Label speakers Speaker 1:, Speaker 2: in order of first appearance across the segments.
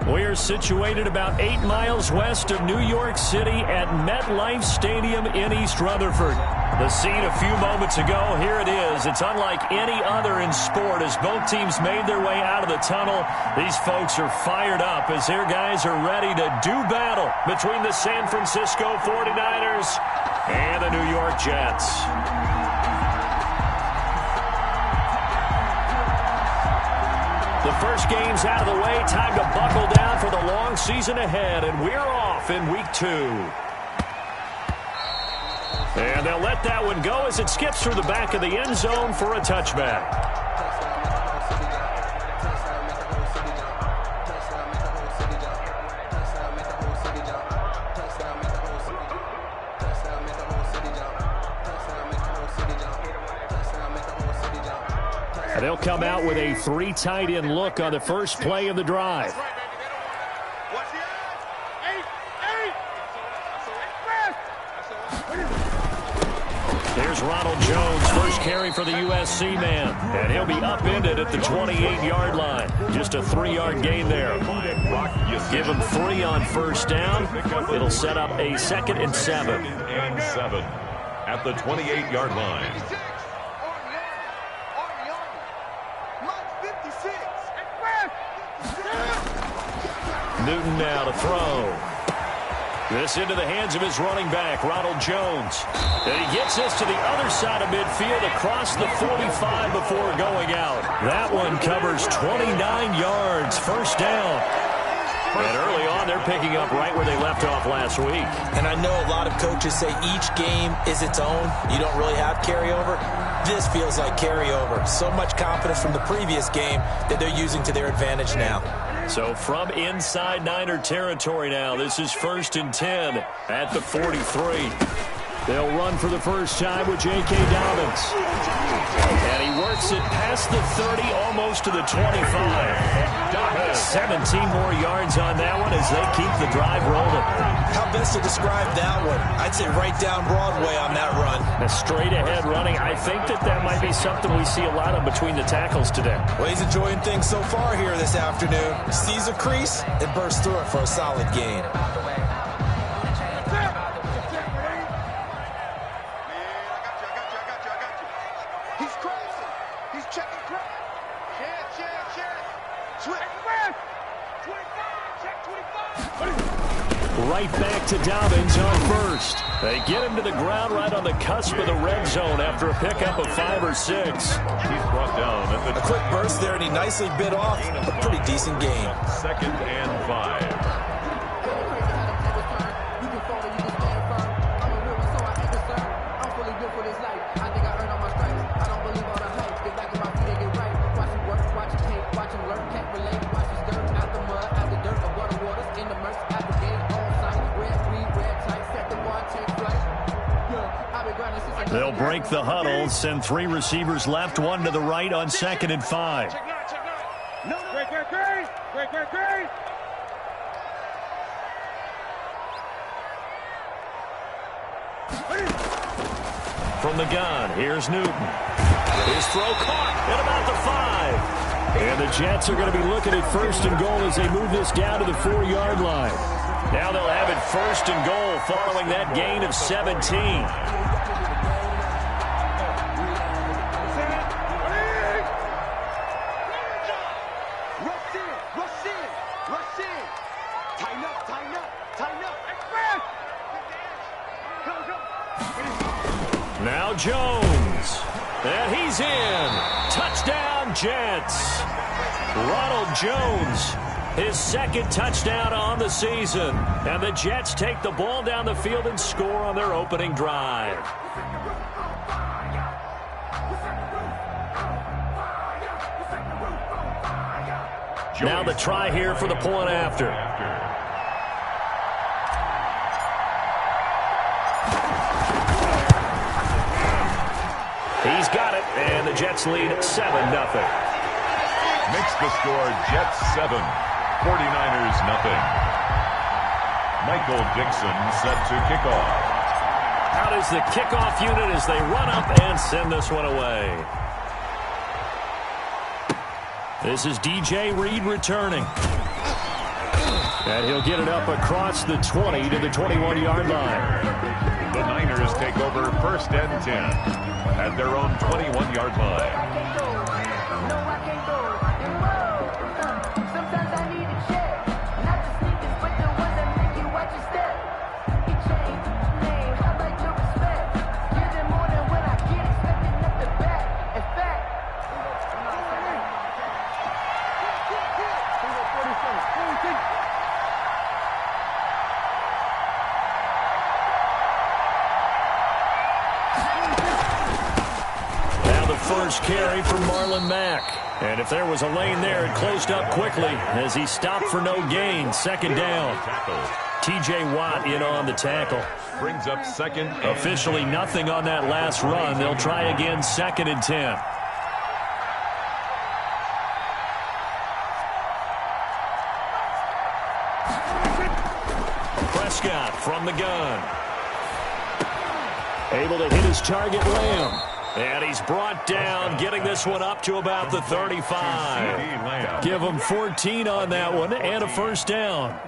Speaker 1: We're situated about 8 miles west of New York City at MetLife Stadium in East Rutherford. The scene a few moments ago, here it is. It's unlike any other in sport as both teams made their way out of the tunnel. These folks are fired up as their guys are ready to do battle between the San Francisco 49ers and the New York Jets. The first game's out of the way. Time to buckle down for the long season ahead, and we're off in week 2. And they'll let that one go as it skips through the back of the end zone for a touchback. They'll come out with a 3 tight end look on the first play of the drive. Here's Ronald Jones, first carry for the USC man. And he'll be upended at the 28-yard line. Just a 3-yard gain there. Give him 3 on first down. It'll set up a 2nd and 7.
Speaker 2: At the 28-yard line.
Speaker 1: Newton now to throw. This into the hands of his running back, Ronald Jones. And he gets this to the other side of midfield across the 45 before going out. That one covers 29 yards, first down. And early on, they're picking up right where they left off last week.
Speaker 3: And I know a lot of coaches say each game is its own. You don't really have carryover. This feels like carryover. So much confidence from the previous game that they're using to their advantage now.
Speaker 1: So from inside Niner territory now, this is 1st and 10 at the 43. They'll run for the first time with J.K. Dobbins. And he works it past the 30, almost to the 25. 17 more yards on that one as they keep the drive rolling.
Speaker 3: How best to describe that one? I'd say right down Broadway on that run.
Speaker 1: A straight ahead running. I think that might be something we see a lot of between the tackles today.
Speaker 3: Well, he's enjoying things so far here this afternoon. Sees a crease and bursts through it for a solid gain.
Speaker 1: Right back to Dobbins on first. They get him to the ground right on the cusp of the red zone after a pickup of 5 or 6.
Speaker 2: He's brought down at the
Speaker 3: a quick burst there, and he nicely bit off a pretty decent gain.
Speaker 2: 2nd and 5.
Speaker 1: They'll break the huddle, send 3 receivers left, 1 to the right on 2nd and 5. From the gun, here's Newton. His throw caught at about the 5. And the Jets are going to be looking at 1st and goal as they move this down to the 4-yard line. Now they'll have it 1st and goal following that gain of 17. Now Jones. And he's in. Touchdown, Jets. Ronald Jones, his 2nd touchdown on the season. And the Jets take the ball down the field and score on their opening drive. Now the try here for the point after. He's got it, and the Jets lead 7-0.
Speaker 2: Makes the score Jets 7, 49ers nothing. Michael Dixon set to kick off.
Speaker 1: Out is the kickoff unit as they run up and send this one away. This is DJ Reed returning. And he'll get it up across the 20 to the 21-yard line.
Speaker 2: The Niners take over 1st and 10 at their own 21-yard line.
Speaker 1: First carry from Marlon Mack. And if there was a lane there, it closed up quickly as he stopped for no gain. 2nd down. T.J. Watt in on the tackle.
Speaker 2: Brings up 2nd.
Speaker 1: Officially nothing on that last run. They'll try again 2nd and 10. Prescott from the gun. Able to hit his target, Lamb. And he's brought down, getting this one up to about the 35. Give him 14 on that one and a 1st down.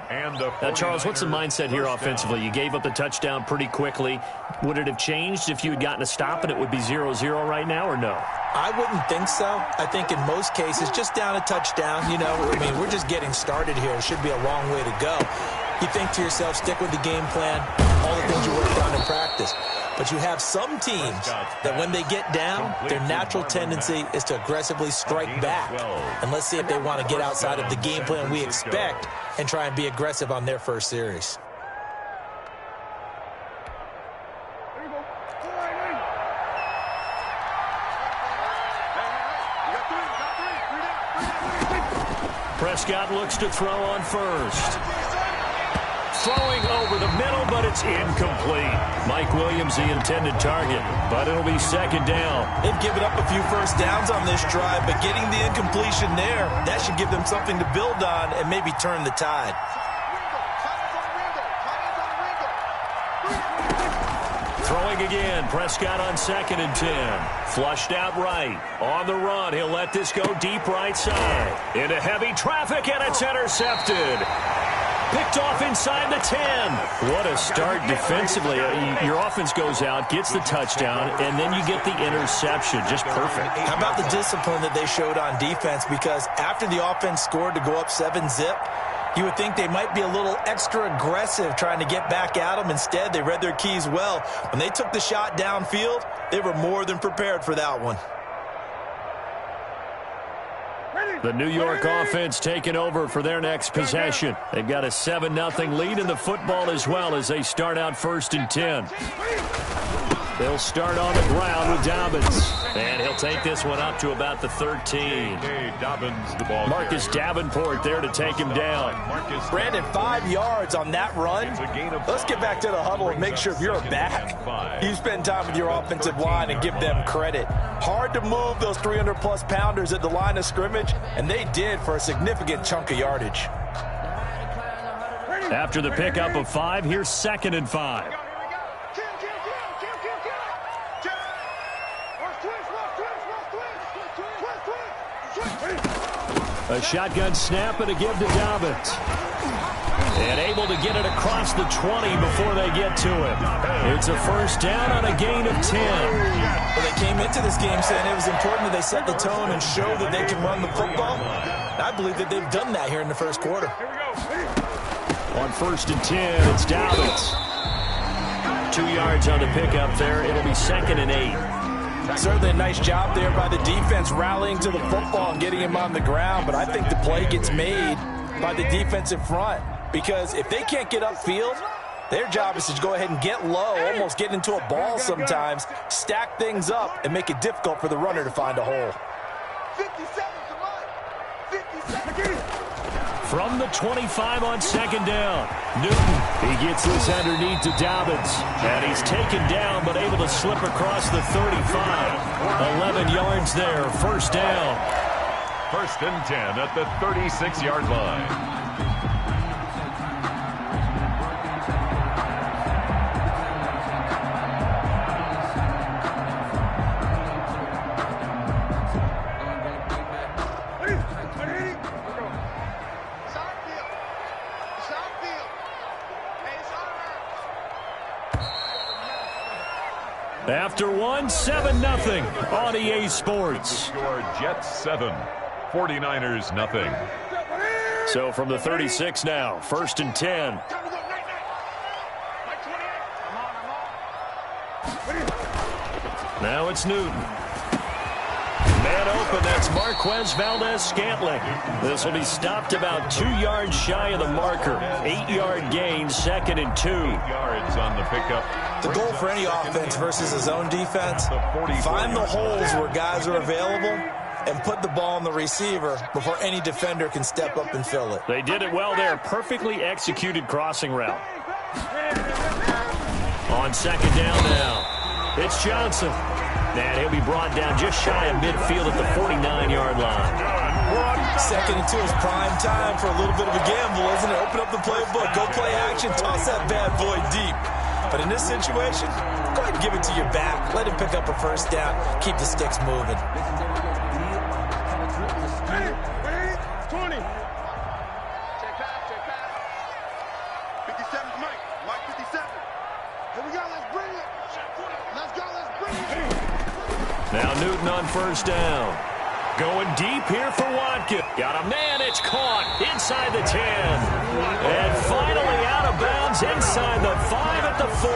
Speaker 1: Now, Charles, what's the mindset here offensively? You gave up the touchdown pretty quickly. Would it have changed if you had gotten a stop and it would be 0-0 right now, or no?
Speaker 3: I wouldn't think so. I think in most cases, just down a touchdown, you know, I mean, we're just getting started here. It should be a long way to go. You think to yourself, stick with the game plan, all the things you worked on in practice. But you have some teams that when they get down, their natural tendency is to aggressively strike back. And let's see if they want to get outside of the game plan we expect and try and be aggressive on their first series.
Speaker 1: Prescott looks to throw on first. Throwing over the middle, but it's incomplete. Mike Williams, the intended target, but it'll be 2nd down.
Speaker 3: They've given up a few first downs on this drive, but getting the incompletion there, that should give them something to build on and maybe turn the tide.
Speaker 1: Throwing again, Prescott on 2nd and 10. Flushed out right. On the run, he'll let this go deep right side. Into heavy traffic, and it's intercepted. Picked off inside the 10. What a start defensively. Your offense goes out, gets the touchdown, and then you get the interception. Just perfect.
Speaker 3: How about the discipline that they showed on defense? Because after the offense scored to go up 7-zip, you would think they might be a little extra aggressive trying to get back at them. Instead, they read their keys well. When they took the shot downfield, they were more than prepared for that one.
Speaker 1: The New York offense taking over for their next possession. They've got a 7-0 lead in the football as well as they start out 1st and 10. They'll start on the ground with Dobbins. And he'll take this one up to about the 13. Marcus Davenport there to take him down.
Speaker 3: Brandon, 5 yards on that run. Let's get back to the huddle and make sure if you're back, you spend time with your offensive line and give them credit. Hard to move those 300-plus pounders at the line of scrimmage, and they did for a significant chunk of yardage.
Speaker 1: After the pickup of 5, here's 2nd and 5. A shotgun snap and a give to Dobbins. And able to get it across the 20 before they get to him. It's a 1st down on a gain of 10.
Speaker 3: Well, they came into this game saying it was important that they set the tone and show that they can run the football. And I believe that they've done that here in the 1st quarter.
Speaker 1: On 1st and 10, it's Dobbins. 2 yards on the pickup there. It'll be 2nd and 8.
Speaker 3: Certainly a nice job there by the defense rallying to the football and getting him on the ground, but I think the play gets made by the defensive front because if they can't get upfield, their job is to go ahead and get low, almost get into a ball sometimes, stack things up, and make it difficult for the runner to find a hole.
Speaker 4: 57,
Speaker 1: From the 25 on 2nd down, Newton, he gets this underneath to Dobbins, and he's taken down but able to slip across the 35. 11 yards there, 1st down.
Speaker 2: 1st and 10 at the 36-yard line.
Speaker 1: After one, 7-0 on EA Sports.
Speaker 2: Score Jets 7, 49ers nothing.
Speaker 1: So from the 36 now, 1st and 10. Now it's Newton. Man open, that's Marquez Valdez-Scantling. This will be stopped about 2 yards shy of the marker. 8-yard gain, 2nd and 2.
Speaker 2: 8 yards on the pickup.
Speaker 3: The goal for any offense versus a zone defense, find the holes where guys are available and put the ball on the receiver before any defender can step up and fill it.
Speaker 1: They did it well there. Perfectly executed crossing route. On 2nd down now, it's Johnson. And he'll be brought down just shy of midfield at the 49-yard line.
Speaker 3: 2nd and 2 is prime time for a little bit of a gamble, isn't it? Open up the playbook, go play action, toss that bad boy deep. But in this situation, go ahead and give it to your back. Let him pick up a 1st down. Keep the sticks moving.
Speaker 4: 20. Check pass. 57's Mike. Mike 57. Here we go. Let's bring it. Let's go. Let's bring it.
Speaker 1: Now Newton on 1st down. Going deep here for Watkins. Got a man. It's caught inside the 10. And finally out of bounds inside the 5 at the 4.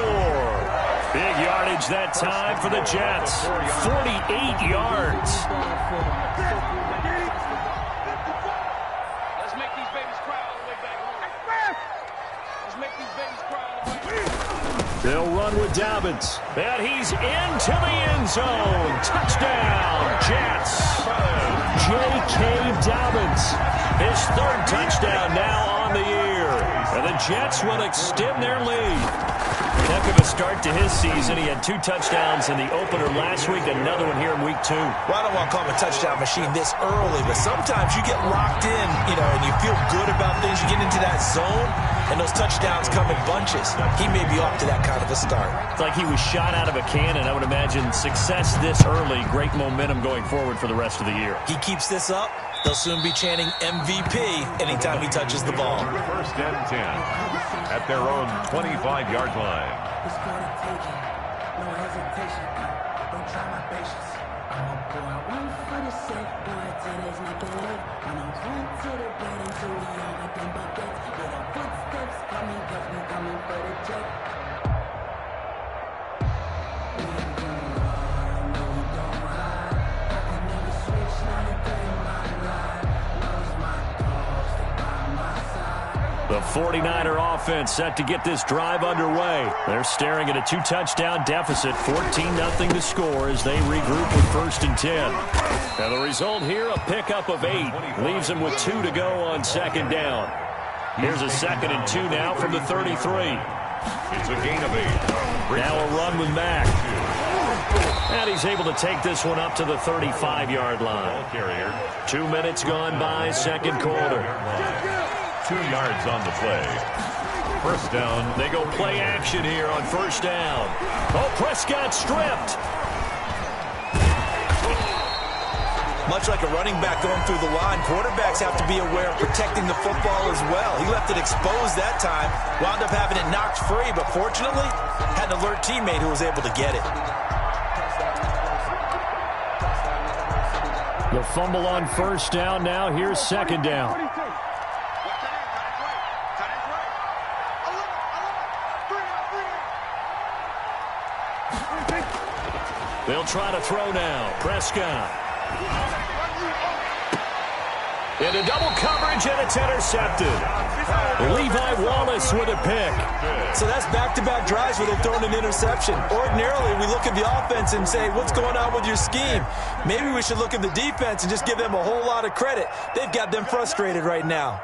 Speaker 1: Big yardage that time for the Jets. 48 yards.
Speaker 4: Let's make these babies cry all the way back home. Let's make these babies cry all the way back home.
Speaker 1: They'll run with Dobbins. And he's into the end zone. Touchdown, Jets. J.K. Dobbins. His 3rd touchdown now on the year. And the Jets will extend their lead. Heck of a start to his season. He had 2 touchdowns in the opener last week, another one here in week 2.
Speaker 3: Well, I don't want to call him a touchdown machine this early, but sometimes you get locked in, and you feel good about things. You get into that zone, and those touchdowns come in bunches. He may be off to that kind of a start.
Speaker 1: It's like he was shot out of a cannon. I would imagine success this early, great momentum going forward for the rest of the year.
Speaker 3: He keeps this up, they'll soon be chanting MVP anytime he touches the ball.
Speaker 2: 1st and 10 at their own 25-yard line.
Speaker 5: It's gonna take it, no hesitation. Don't try my patience. I'm a boy, one for the sake, boy, today's not gonna live. I'm a run to the bread until we all got them buckets. Yeah, the footsteps coming, cause we coming for the check. We ain't gonna run, no, we don't hide. I can never switch, not a day in my life. Love's my cause, stay by my side.
Speaker 1: The 49er offense set to get this drive underway. They're staring at a 2-touchdown deficit, 14-0 to score as they regroup with 1st and 10. Now the result here, a pickup of 8. Leaves them with 2 to go on 2nd down. Here's a 2nd and 2 now from the 33.
Speaker 2: It's a gain of 8.
Speaker 1: Now a run with Mack. And he's able to take this one up to the 35-yard line.
Speaker 2: Ball carrier.
Speaker 1: 2 minutes gone by, 2nd quarter.
Speaker 2: 2 yards on the play. 1st down.
Speaker 1: They go play action here on 1st down. Oh, Prescott stripped.
Speaker 3: Much like a running back going through the line, quarterbacks have to be aware of protecting the football as well. He left it exposed that time, wound up having it knocked free, but fortunately, had an alert teammate who was able to get it.
Speaker 1: The fumble on 1st down. Now here's 2nd down. They'll try to throw now. Prescott. Into double coverage, and it's intercepted. Levi Wallace with a pick.
Speaker 3: So that's back-to-back drives where they've thrown an interception. Ordinarily, we look at the offense and say, what's going on with your scheme? Maybe we should look at the defense and just give them a whole lot of credit. They've got them frustrated right now.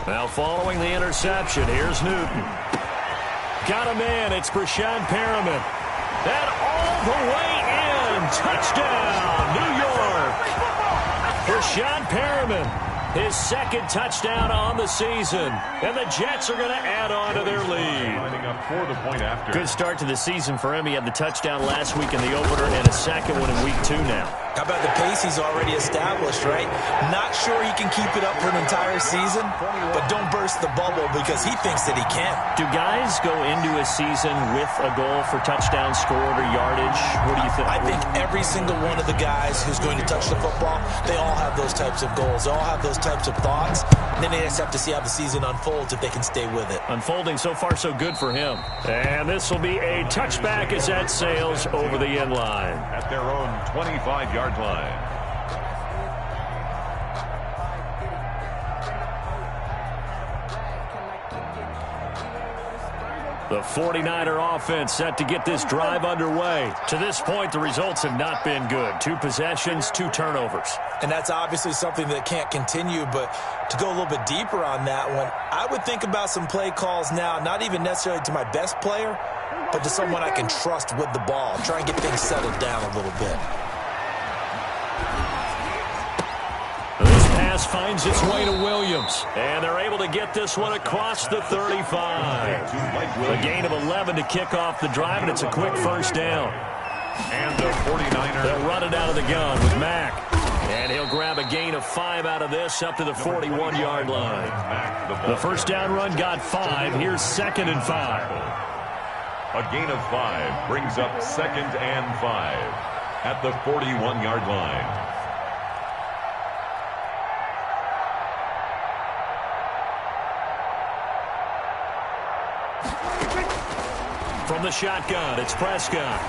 Speaker 1: Now following the interception, here's Newton. Got a man, it's Brashad Perriman. And all the way in, touchdown, New York. Brashad Perriman, his 2nd touchdown on the season. And the Jets are going to add on to their lead.
Speaker 2: Lining up for the point after.
Speaker 1: Good start to the season for him. He had the touchdown last week in the opener and a 2nd one in week 2 now.
Speaker 3: How about the pace he's already established, right? Not sure he can keep it up for an entire season, but don't burst the bubble because he thinks that he can.
Speaker 1: Do guys go into a season with a goal for touchdown scored or yardage? What do you think?
Speaker 3: I think every single one of the guys who's going to touch the football, they all have those types of goals. They all have those types of thoughts. And then they just have to see how the season unfolds if they can stay with it.
Speaker 1: Unfolding so far so good for him. And this will be a touchback as that sails over the end line.
Speaker 2: At their own 25-yard line.
Speaker 1: The 49er offense set to get this drive underway. To this point, the results have not been good. 2 possessions, 2 turnovers.
Speaker 3: And that's obviously something that can't continue, but to go a little bit deeper on that one, I would think about some play calls now, not even necessarily to my best player, but to someone I can trust with the ball. Try and get things settled down a little bit.
Speaker 1: This pass finds its way to Williams, and they're able to get this one across the 35. A gain of 11 to kick off the drive, and it's a quick first down.
Speaker 2: And the 49ers.
Speaker 1: They'll run it out of the gun with Mack. And he'll grab a gain of 5 out of this up to the 41-yard line. The first down run got 5. Here's 2nd and 5.
Speaker 2: A gain of 5 brings up 2nd and 5 at the 41-yard line.
Speaker 1: From the shotgun, it's Prescott.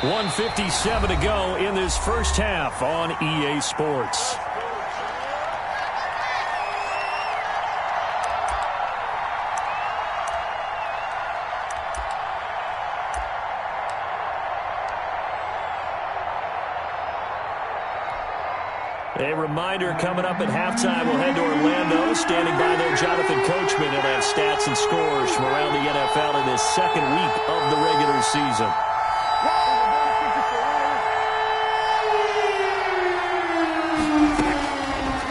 Speaker 1: 1:57 to go in this first half on EA Sports. A reminder coming up at halftime, we'll head to Orlando. Standing by there, Jonathan Coachman. He'll have stats and scores from around the NFL in this second week of the regular season.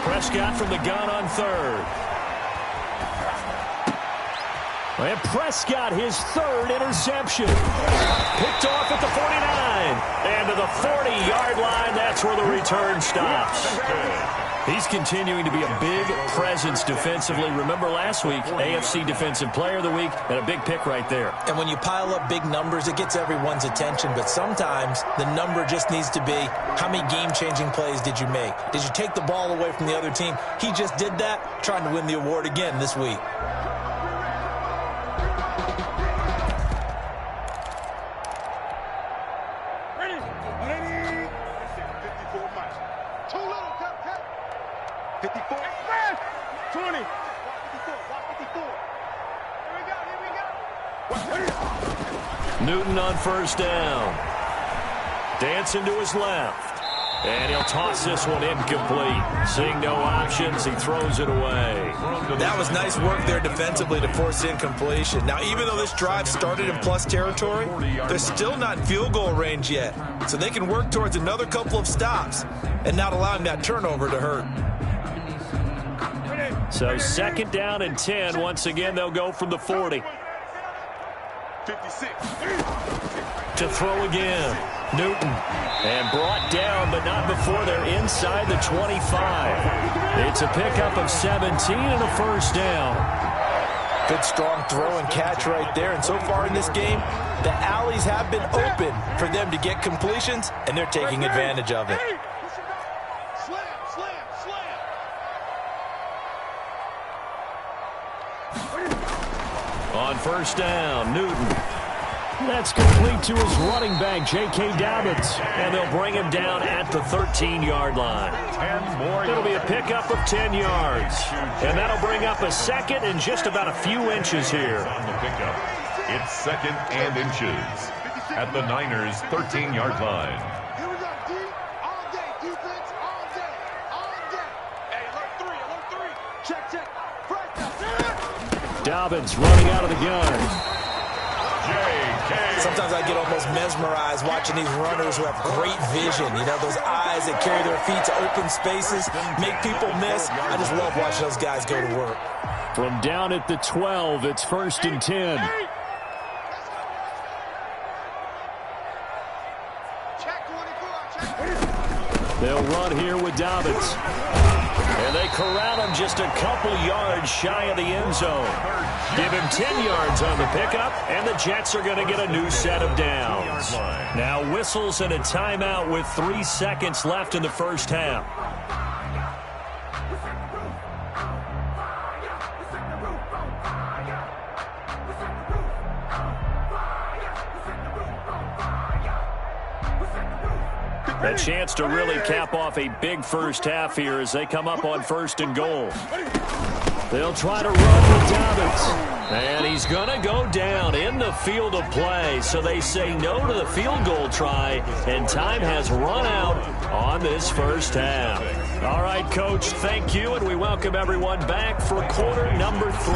Speaker 1: Prescott from the gun on 3rd. And Prescott, his 3rd interception. Picked off at the 49. And to the 40-yard line, that's where the return stops. He's continuing to be a big presence defensively. Remember last week, AFC Defensive Player of the Week, and a big pick right there.
Speaker 3: And when you pile up big numbers, it gets everyone's attention. But sometimes the number just needs to be, how many game-changing plays did you make? Did you take the ball away from the other team? He just did that, trying to win the award again this week.
Speaker 1: Newton on first down. Dancing to his left. And he'll toss this one incomplete. Seeing no options, he throws it away.
Speaker 3: That was nice work there defensively to force incompletion. Now, even though this drive started in plus territory, they're still not in field goal range yet. So they can work towards another couple of stops and not allowing that turnover to hurt.
Speaker 1: So 2nd down and 10. Once again, they'll go from the 40.
Speaker 4: 56.
Speaker 1: To throw again. Newton. And brought down, but not before they're inside the 25. It's a pickup of 17 and a first down.
Speaker 3: Good, strong throw and catch right there. And so far in this game, the alleys have been open for them to get completions, and they're taking advantage of it.
Speaker 1: On first down, Newton. That's complete to his running back, J.K. Dobbins. And they'll bring him down at the 13-yard line.
Speaker 2: 10 more.
Speaker 1: It'll be a pickup of 10 yards. And that'll bring up a 2nd and just about a few inches here.
Speaker 2: On the pickup, it's 2nd and inches at the Niners' 13-yard line.
Speaker 4: Here we go, D. All day. Defense all day. All day. Hey, alert 3. Check.
Speaker 1: Dobbins running out of the gun.
Speaker 3: Sometimes I get almost mesmerized watching these runners who have great vision. You know, those eyes that carry their feet to open spaces, make people miss. I just love watching those guys go to work.
Speaker 1: From down at the 12, it's 1st and 10.
Speaker 4: Check 1.
Speaker 1: They'll run here with Dobbins. And they corral him just a couple yards shy of the end zone. Give him 10 yards on the pickup, and the Jets are going to get a new set of downs. Now whistles and a timeout with 3 seconds left in the first half. A chance to really cap off a big first half here as they come up on 1st and goal. They'll try to run with Dobbins. And he's going to go down in the field of play. So they say no to the field goal try, and time has run out on this first half. All right, Coach, thank you, and we welcome everyone back for quarter number 3.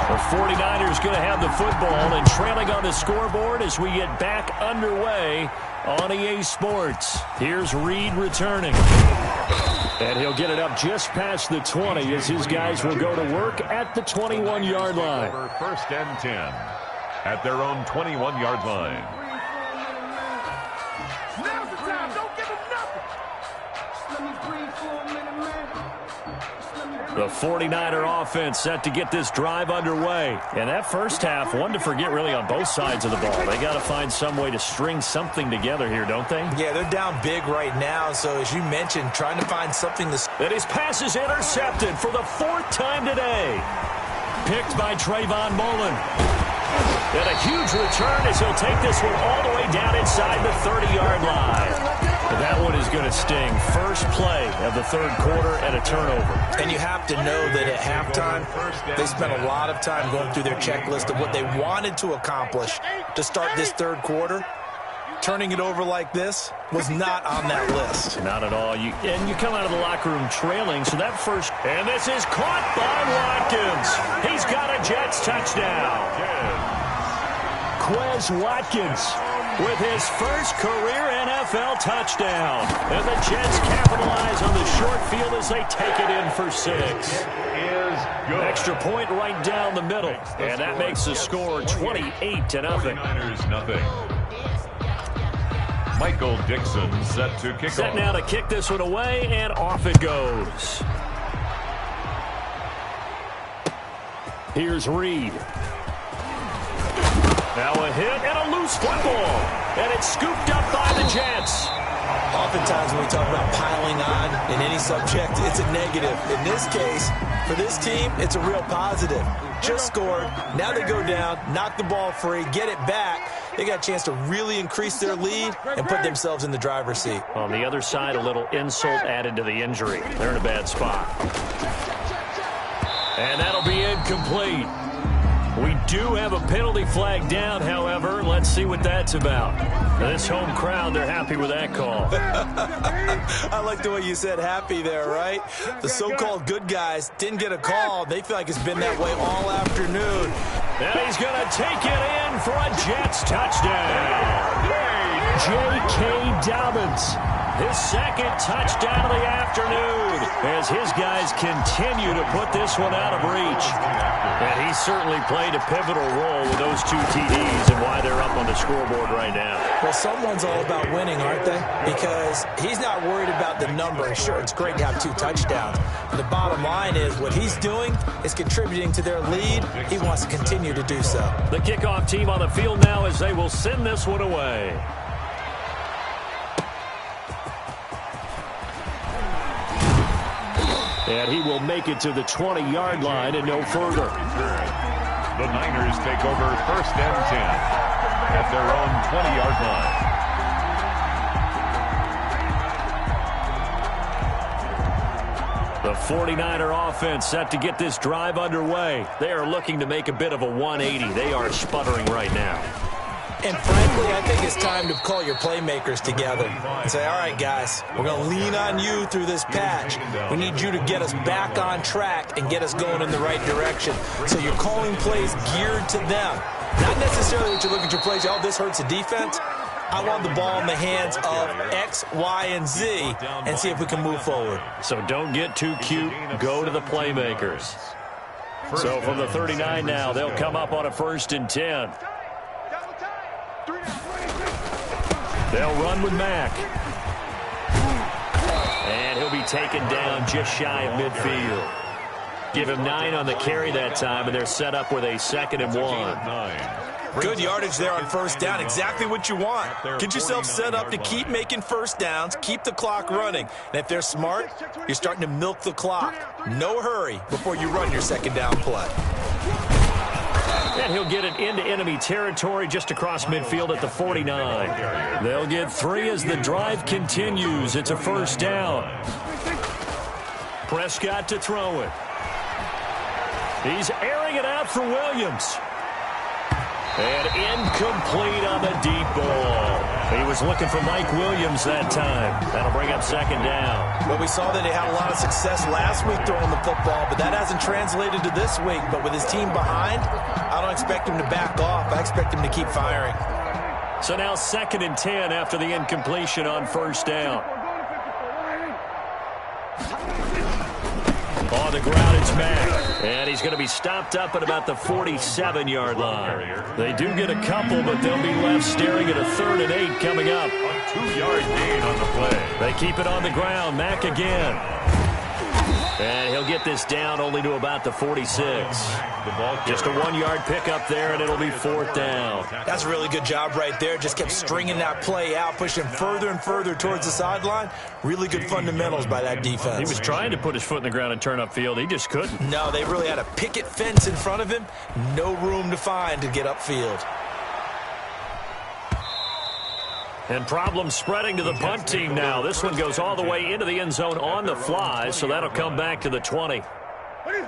Speaker 1: The 49ers going to have the football and trailing on the scoreboard as we get back underway on EA Sports. Here's Reed returning. And he'll get it up just past the 20 as his guys will go to work at the 21-yard line.
Speaker 2: 1st and 10 at their own 21-yard line.
Speaker 4: Now's the time. Don't give him nothing.
Speaker 5: Let me breathe for a minute, man.
Speaker 1: The 49er offense set to get this drive underway. And that first half, one to forget really on both sides of the ball. They got to find some way to string something together here, don't they?
Speaker 3: Yeah, they're down big right now. So as you mentioned, trying to find something to...
Speaker 1: And his pass is intercepted for the 4th time today. Picked by Trayvon Mullen. And a huge return as he'll take this one all the way down inside the 30-yard line. But that one is going to sting. First play of the 3rd quarter and a turnover.
Speaker 3: And you have to know that at halftime, they spent a lot of time going through their checklist of what they wanted to accomplish to start this 3rd quarter. Turning it over like this was not on that list.
Speaker 1: Not at all. And you come out of the locker room trailing, so that first... And this is caught by Watkins. He's got a Jets touchdown. Quez Watkins with his first career NFL touchdown. And the Jets capitalize on the short field as they take it in for 6. Extra point right down the middle. And that makes the score 28-0.
Speaker 2: 49ers nothing. Michael Dixon set to kick
Speaker 1: Set
Speaker 2: off.
Speaker 1: now to kick this one away, and off it goes. Here's Reed. Now a hit and a loose football. And it's scooped up by the Jets.
Speaker 3: Oftentimes when we talk about piling on in any subject, it's a negative. In this case, for this team, it's a real positive. Just scored. Now they go down, knock the ball free, get it back. They got a chance to really increase their lead and put themselves in the driver's seat.
Speaker 1: On the other side, a little insult added to the injury. They're in a bad spot. And that'll be incomplete. We do have a penalty flag down, however. Let's see what that's about. This home crowd, they're happy with that call.
Speaker 3: I like the way you said happy there, right? The so-called good guys didn't get a call. They feel like it's been that way all afternoon.
Speaker 1: And he's going to take it in for a Jets touchdown. J.K. Dobbins, his 2nd touchdown of the afternoon as his guys continue to put this one out of reach. And he certainly played a pivotal role with those 2 TDs and why they're up on the scoreboard right now.
Speaker 3: Well, someone's all about winning, aren't they? Because he's not worried about the number. Sure, it's great to have 2 touchdowns. But the bottom line is what he's doing is contributing to their lead. He wants to continue to do so.
Speaker 1: The kickoff team on the field now as they will send this one away. And he will make it to the 20-yard line and no further.
Speaker 2: The Niners take over 1st and 10 at their own 20-yard line.
Speaker 1: The 49er offense set to get this drive underway. They are looking to make a bit of a 180. They are sputtering right now.
Speaker 3: And frankly, I think it's time to call your playmakers together and say, all right, guys, we're going to lean on you through this patch. We need you to get us back on track and get us going in the right direction. So you're calling plays geared to them. Not necessarily that you look at your plays, oh, this hurts the defense. I want the ball in the hands of X, Y, and Z and see if we can move forward.
Speaker 1: So don't get too cute. Go to the playmakers. So from the 39 now, they'll come up on a 1st and 10. They'll run with Mack. And he'll be taken down just shy of midfield. Give him 9 on the carry that time, and they're set up with a 2nd and 1.
Speaker 3: Good yardage there on first down. Exactly what you want. Get yourself set up to keep making first downs, keep the clock running. And if they're smart, you're starting to milk the clock. No hurry before you run your 2nd down play.
Speaker 1: And he'll get it into enemy territory just across midfield at the 49. They'll get 3 as the drive continues. It's a first down. Prescott to throw it. He's airing it out for Williams. And incomplete on the deep ball. He was looking for Mike Williams that time. That'll bring up 2nd down.
Speaker 3: Well, we saw that he had a lot of success last week throwing the football, but that hasn't translated to this week. But with his team behind, I don't expect him to back off. I expect him to keep firing.
Speaker 1: So now 2nd and 10 after the incompletion on first down. On the ground, it's Mack. And he's going to be stopped up at about the 47-yard line. They do get a couple, but they'll be left staring at a 3rd and 8 coming up.
Speaker 2: A 2-yard gain on the play.
Speaker 1: They keep it on the ground. Mack again. And he'll get this down only to about the 46. Just a 1-yard pickup there, and it'll be 4th down.
Speaker 3: That's a really good job right there. Just kept stringing that play out, pushing further and further towards the sideline. Really good fundamentals by that defense.
Speaker 1: He was trying to put his foot in the ground and turn upfield. He just couldn't.
Speaker 3: No, they really had a picket fence in front of him. No room to find to get upfield.
Speaker 1: And problems spreading to the punt team now. This one goes all the way into the end zone on the fly, so that'll come back to the 20.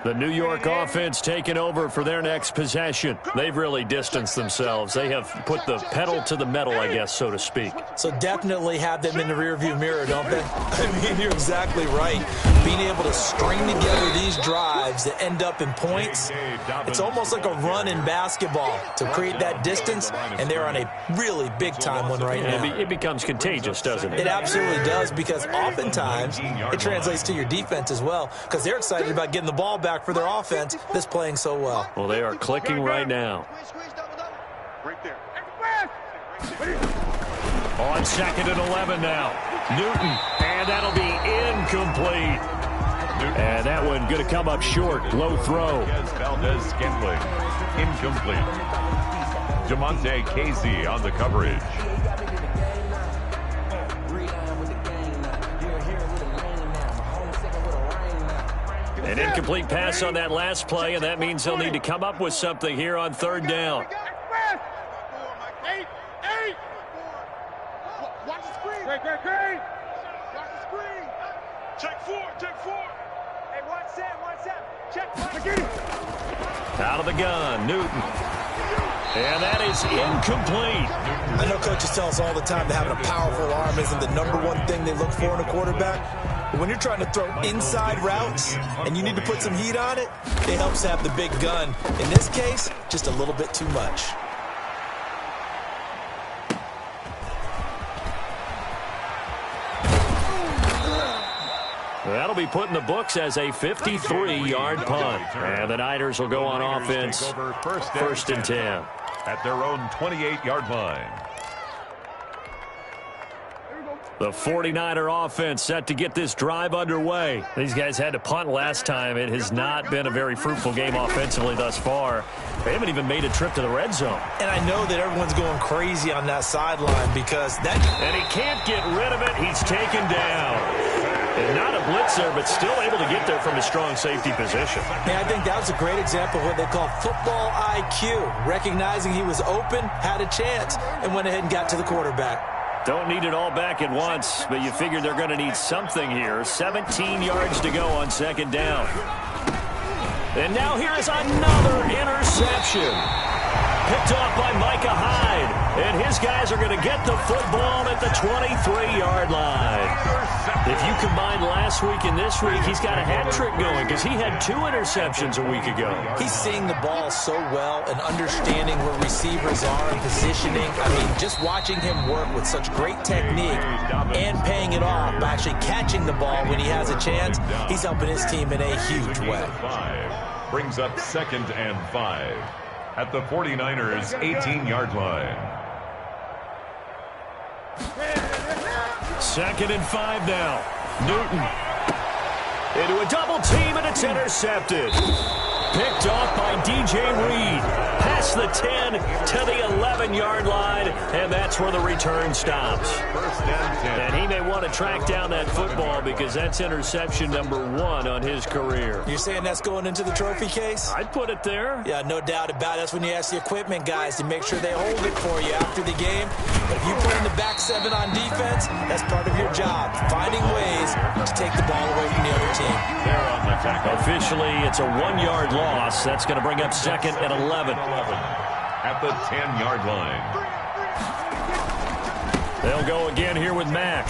Speaker 1: The New York offense taking over for their next possession. They've really distanced themselves. They have put the pedal to the metal, I guess, so to speak.
Speaker 3: So definitely have them in the rearview mirror, don't they? I mean, you're exactly right. Being able to string together these drives that end up in points, it's almost like a run in basketball to create that distance, and they're on a really big-time one right now.
Speaker 1: It becomes contagious, doesn't it?
Speaker 3: It absolutely does, because oftentimes it translates to your defense as well, because they're excited about getting the ball back for their offense that's playing so well.
Speaker 1: Well, they are clicking right now.
Speaker 4: Right there.
Speaker 1: On 2nd and 11 now. Newton, and that'll be incomplete. And that one going to come up short. Low throw.
Speaker 2: Valdez-Scantling, incomplete. Jamonte Casey on the coverage.
Speaker 1: An incomplete pass on that last play, and that means they'll need to come up with something here on 3rd down.
Speaker 4: Watch the screen. Watch the screen. Check 4. Hey, 1-7. Check.
Speaker 1: Out of the gun, Newton. And that is incomplete.
Speaker 3: I know coaches tell us all the time that having a powerful arm isn't the #1 thing they look for in a quarterback. But when you're trying to throw inside routes and you need to put some heat on it, it helps to have the big gun. In this case, just a little bit too much.
Speaker 1: That'll be put in the books as a 53-yard punt. And the Niners will go on offense. 1st and 10.
Speaker 2: At their own 28-yard line.
Speaker 1: The 49er offense set to get this drive underway. These guys had to punt last time. It has not been a very fruitful game offensively thus far. They haven't even made a trip to the red zone.
Speaker 3: And I know that everyone's going crazy on that sideline because that...
Speaker 1: And he can't get rid of it. He's taken down. And not a blitzer, but still able to get there from a strong safety position.
Speaker 3: Yeah, I think that was a great example of what they call football IQ. Recognizing he was open, had a chance, and went ahead and got to the quarterback.
Speaker 1: Don't need it all back at once, but you figure they're going to need something here. 17 yards to go on 2nd down. And now here is another interception. Picked off by Micah Hyde. And his guys are going to get the football at the 23-yard line. If you combine last week and this week, he's got a hat trick going because he had 2 interceptions a week ago.
Speaker 3: He's seeing the ball so well and understanding where receivers are and positioning. I mean, just watching him work with such great technique and paying it off by actually catching the ball when he has a chance, he's helping his team in a huge way.
Speaker 2: Brings up 2nd and 5 at the 49ers' 18-yard line.
Speaker 1: 2nd and 5 now. Newton into a double team, and it's intercepted. Picked off by DJ Reed. Past the 10 to the 11-yard line, and that's where the return stops.
Speaker 2: First and 10.
Speaker 1: And he may want to track down that football because that's interception number 1 on his career.
Speaker 3: You're saying that's going into the trophy case?
Speaker 1: I'd put it there.
Speaker 3: Yeah, no doubt about it. That's when you ask the equipment guys to make sure they hold it for you after the game. But if you play in the back 7 on defense, that's part of your job, finding ways to take the ball away from the other team.
Speaker 2: They're on the tackle.
Speaker 1: Officially, it's a 1-yard loss. That's going to bring up 2nd and 11.
Speaker 2: At the 10-yard line.
Speaker 1: They'll go again here with Mack.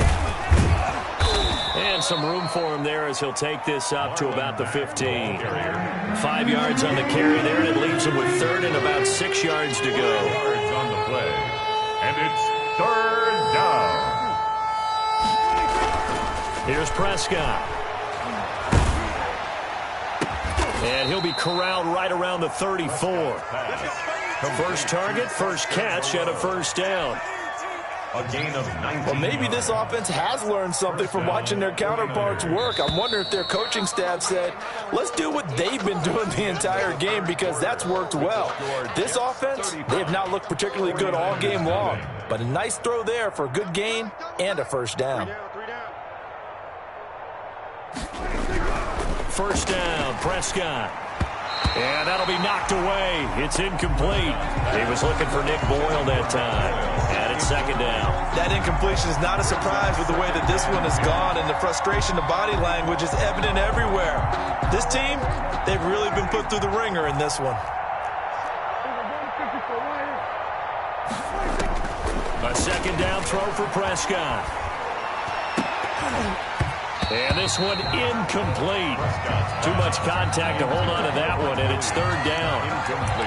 Speaker 1: And some room for him there as he'll take this up to about the 15. 5 yards on the carry there, and it leaves him with 3rd and about 6 yards to go.
Speaker 2: Yards on the play. And it's 3rd down.
Speaker 1: Here's Prescott. And he'll be corralled right around the 34. First target, first catch, and a first down.
Speaker 2: A gain of 19.
Speaker 6: Well, maybe this offense has learned something from watching their counterparts work. I'm wondering if their coaching staff said, let's do what they've been doing the entire game because that's worked well. This offense, they have not looked particularly good all game long. But a nice throw there for a good gain and a first down.
Speaker 1: First down, Prescott. And that'll be knocked away. It's incomplete. He was looking for Nick Boyle that time. And it's 2nd down.
Speaker 6: That incompletion is not a surprise with the way that this one has gone, and the frustration, the body language is evident everywhere. This team, they've really been put through the ringer in this one.
Speaker 1: A 2nd down throw for Prescott. And this one incomplete. Too much contact to hold on to that one, and it's 3rd down.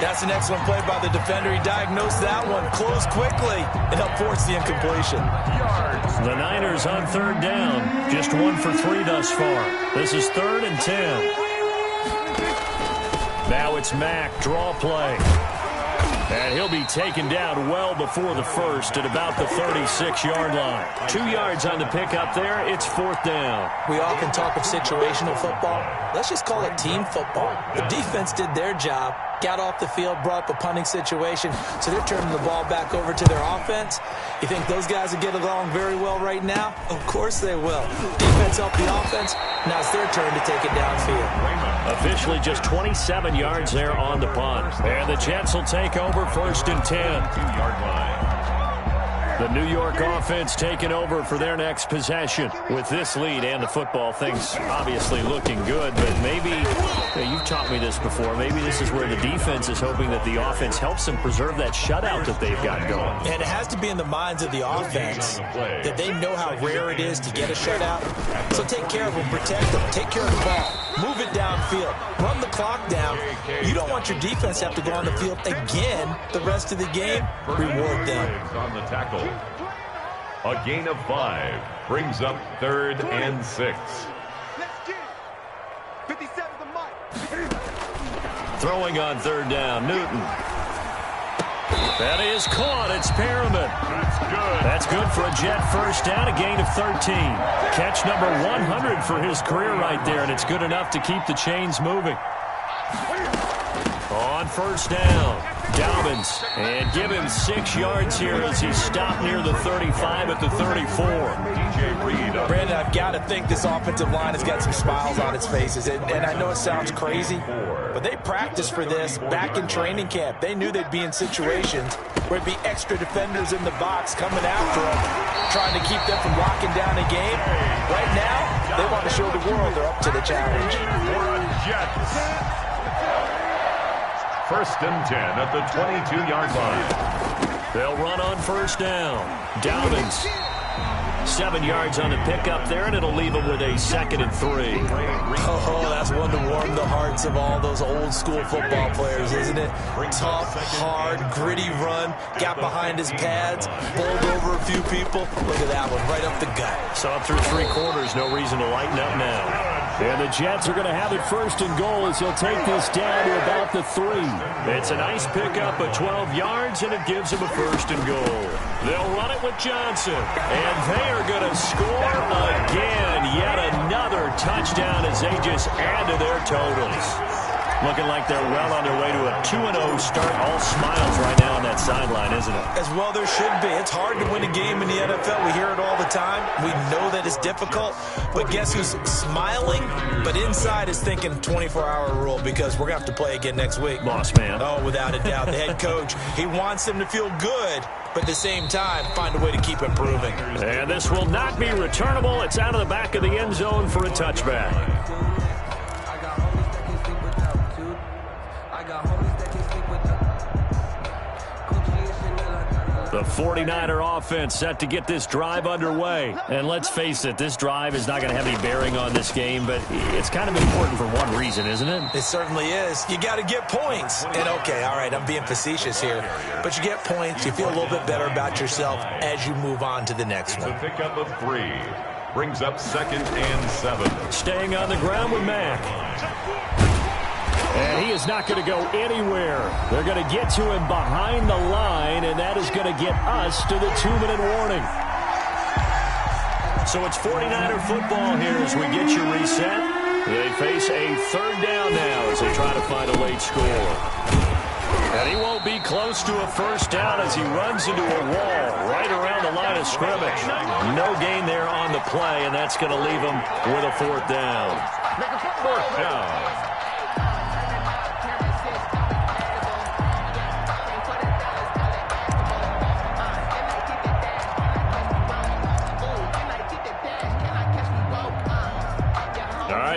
Speaker 6: That's an excellent play by the defender. He diagnosed that one, closed quickly, and helped force the incompletion.
Speaker 1: The Niners on 3rd down. Just 1 for 3 thus far. This is 3rd and 10. Now it's Mack, draw play. And he'll be taken down well before the first at about the 36-yard line. 2 yards on the pickup there. It's 4th down.
Speaker 3: We often talk of situational football. Let's just call it team football. The defense did their job, got off the field, brought up a punting situation, so they're turning the ball back over to their offense. You think those guys will get along very well right now? Of course they will. Defense helped the offense. Now it's their turn to take it downfield.
Speaker 1: Officially just 27 yards there on the punt. And the Jets will take over 1st and 10.
Speaker 2: 2-yard line.
Speaker 1: The New York offense taking over for their next possession. With this lead and the football, things obviously looking good, but maybe, you've taught me this before, maybe this is where the defense is hoping that the offense helps them preserve that shutout that they've got going.
Speaker 3: And it has to be in the minds of the offense that they know how rare it is to get a shutout. So take care of them, protect them, take care of the ball, move it downfield, run the clock down. You don't want your defense to have to go on the field again the rest of the game. Reward them.
Speaker 2: On the tackle. A gain of 5 brings up 3rd and 6.
Speaker 4: Let's get it. 57's the mic.
Speaker 1: Throwing on 3rd down, Newton. That is caught. It's Perriman. That's good for a Jet first down, a gain of 13. Catch number 100 for his career right there, and it's good enough to keep the chains moving. On 1st down, Dobbins, and give him 6 yards here as he stopped near the 35 at the 34.
Speaker 2: DJ Reed.
Speaker 6: Brandon, I've got to think this offensive line has got some smiles on its faces. And I know it sounds crazy, but they practiced for this back in training camp. They knew they'd be in situations where it'd be extra defenders in the box coming after them, trying to keep them from locking down a game. Right now, they want to show the world they're up to the challenge.
Speaker 2: For a Jets. 1st and 10 at the 22-yard line.
Speaker 1: They'll run on 1st down. Dobbins. 7 yards on the pickup there, and it'll leave them with a 2nd and 3.
Speaker 3: Oh, that's one to warm the hearts of all those old school football players, isn't it? Tough, hard, gritty run, got behind his pads, bowled over a few people. Look at that one, right up the gut.
Speaker 1: Saw through 3 quarters, no reason to lighten up now. And the Jets are going to have it 1st and goal as he'll take this down to about the 3. It's a nice pickup of 12 yards, and it gives him a 1st and goal. They'll run it with Johnson, and they are going to score again. Yes, they just add to their totals. Looking like they're well on their way to a 2-0 start. All smiles right now on that sideline, isn't it?
Speaker 6: As well there should be. It's hard to win a game in the NFL. We hear it all the time. We know that it's difficult. But guess who's smiling? But inside is thinking 24-hour rule because we're going to have to play again next week.
Speaker 1: Boss man.
Speaker 6: Oh, without a doubt. The head coach, he wants them to feel good, but at the same time, find a way to keep improving.
Speaker 1: And this will not be returnable. It's out of the back of the end zone for a touchback. The 49er offense set to get this drive underway. And let's face it, this drive is not going to have any bearing on this game, but it's kind of important for one reason, isn't it?
Speaker 6: It certainly is. You got to get points. And okay, all right, I'm being facetious here, but you get points, you feel a little bit better about yourself as you move on to the next one.
Speaker 2: The pickup of 3 brings up 2nd and 7.
Speaker 1: Staying on the ground with Mack. And he is not going to go anywhere. They're going to get to him behind the line, and that is going to get us to the 2-minute warning. So it's 49er football here as we get you reset. They face a 3rd down now as they try to find a late score. And he won't be close to a 1st down as he runs into a wall right around the line of scrimmage. No gain there on the play, and that's going to leave him with a 4th down.
Speaker 2: 4th down.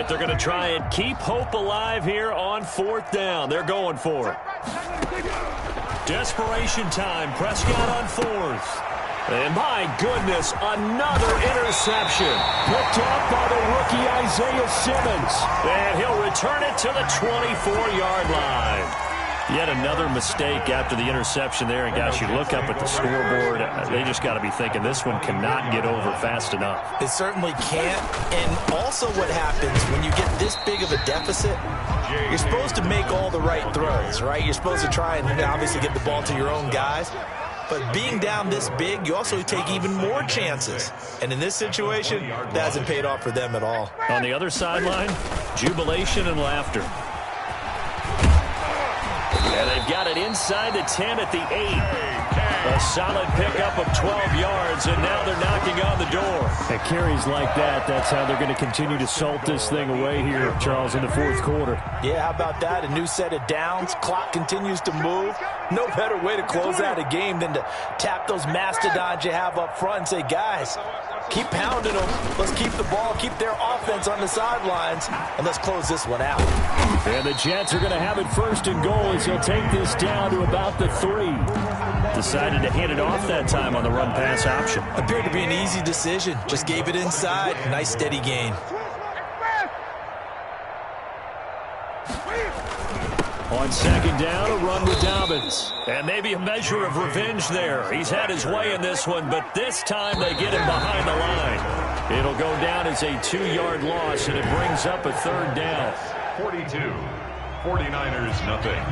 Speaker 1: They're going to try and keep hope alive here on 4th down. They're going for it. Desperation time. Prescott on 4th. And my goodness, another interception. Picked up by the rookie Isaiah Simmons. And he'll return it to the 24-yard line. Yet another mistake after the interception there. And, gosh, you look up at the scoreboard, they just got to be thinking this one cannot get over fast enough.
Speaker 6: It certainly can't. And also what happens when you get this big of a deficit, you're supposed to make all the right throws, right? You're supposed to try and obviously get the ball to your own guys. But being down this big, you also take even more chances. And in this situation, that hasn't paid off for them at all.
Speaker 1: On the other sideline, jubilation and laughter. And they've got it inside the 10 at the 8. A solid pickup of 12 yards, and now they're knocking on the door. And carries like that, that's how they're going to continue to salt this thing away here, Charles, in the 4th quarter.
Speaker 6: Yeah, how about that? A new set of downs. Clock continues to move. No better way to close out a game than to tap those mastodons you have up front and say, guys, keep pounding them. Let's keep the ball, keep their offense on the sidelines, and let's close this one out.
Speaker 1: And the Jets are going to have it 1st and goal as he'll take this down to about the 3. Decided to hand it off that time on the run-pass option.
Speaker 6: Appeared to be an easy decision. Just gave it inside. Nice steady gain.
Speaker 1: On 2nd down, a run with Dobbins. And maybe a measure of revenge there. He's had his way in this one, but this time they get him behind the line. It'll go down as a 2-yard loss, and it brings up a 3rd down.
Speaker 2: 42. 49ers nothing.